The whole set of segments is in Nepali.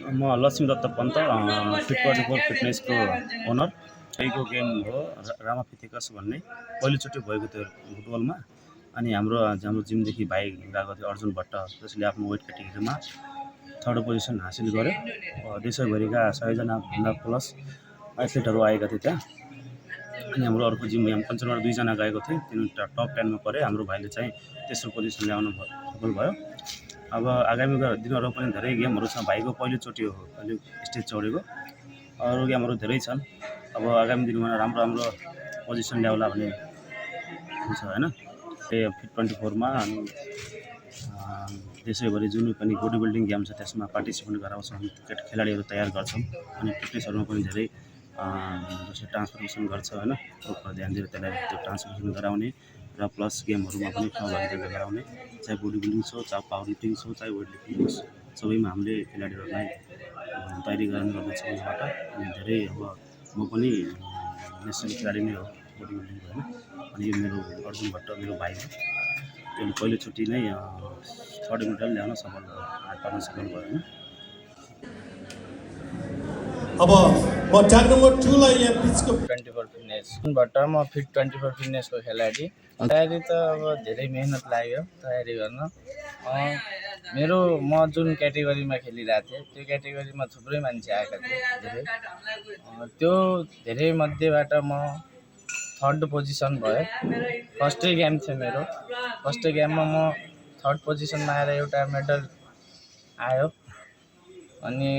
म लक्ष्मी दत्त पन्त फिट44 फिटनेसको ओनर। त्यहीको गेम हो रामाफिथिकस भन्ने। पहिलोचोटि भएको थियो फुटबलमा। अनि हाम्रो जिमदेखि भाइ गएको थियो अर्जुन भट्ट, जसले आफ्नो वेट क्याटेगोरीमा थर्ड पोजिसन हासिल गर्यो। देशैभरिका 100जना भन्दा प्लस एथलिटहरू आएका थिए त्यहाँ। अनि हाम्रो अर्को जिम यहाँ कञ्चनबाट 2जना गएको थिए, तिनीहरू टप 10मा परे। हाम्रो भाइले चाहिँ तेस्रो पोजिसन ल्याउन सफल भयो। अब आगामी दिनहरू पनि धेरै गेमहरू छ। भाइको पहिलोचोटि हो अहिले स्टेज चढेको। अरू गेमहरू धेरै छन्। अब आगामी दिनमा राम्रो पोजिसन ल्याउला भन्ने छ होइन। त्यही फिट24मा अनि देशैभरि जुन पनि बडी बिल्डिङ गेम छ त्यसमा पार्टिसिपेट गराउँछौँ। खेलाडीहरू तयार गर्छौँ। अनि फिटनेसहरूमा पनि धेरै जस्तै ट्रान्सफर्मेसन गर्छ होइन। प्रोपर ध्यान दिएर त्यसलाई त्यो ट्रान्सफर्मेसन गराउने र प्लस गेमहरूमा पनि सहभागिता गराउने, चाहे बडी बिल्डिङ हो, चाहे पावर लिफ्टिङ हो, चाहे वेट लिफ्टिङ होस्, सबैमा हामीले खेलाडीहरूलाई तयारी गराउने गर्दछौँ यहाँबाट। अनि धेरै अब म पनि नेसनल खेलाडी नै हो बडी बिल्डिङको होइन। अनि यो मेरो अर्जुन भट्ट मेरो भाइ हो। त्यसले पहिलोचोटि नै थर्ड मेडल ल्याउन हात पार्न सफल भयो होइन। अब म ट्याग नम्बर 2 लाई यहाँ पिचको 24 फिटनेसबाट म फिट24 फिटनेसको खेलाडी। तयारी त अब धेरै मेहनत लाग्यो तयारी गर्न। म जुन क्याटेगोरीमा खेलिरहेको थिएँ त्यो क्याटेगोरीमा थुप्रै मान्छे आएका थिए धेरै। त्यो धेरै मध्येबाट म थर्ड पोजिसन भयो। फर्स्टै गेम थियो मेरो। फर्स्टै गेममा म थर्ड पोजिसनमा आएर एउटा मेडल आयो। अनि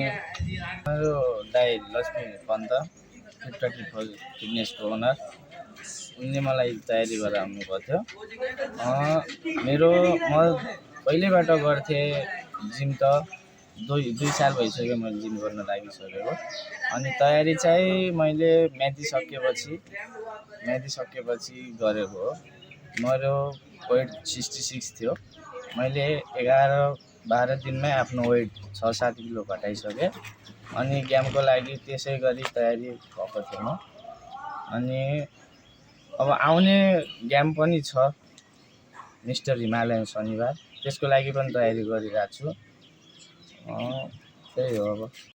मेरो दाइ लक्ष्मी पन्त फिट24 फिटनेसको ओनर, उनले मलाई तयारी गराउनु भएको थियो। म पहिल्यैबाट गर्थेँ जिम त 2 साल भइसक्यो मैले जिम गर्न लागिसकेको। अनि तयारी चाहिँ मैले म्यादी सकेपछि गरेको हो। मेरो वेट 66 थियो। मैले 11-12 दिनमै आफ्नो वेट 6-7 किलो घटाइसकेँ। अनि गेमको लागि त्यसै गरी तयारी भएको थिएँ म। अनि अब आउने गेम पनि छ मिस्टर हिमालयन शनिबार, त्यसको लागि पनि तयारी गरिरहेको छु। त्यही हो अब।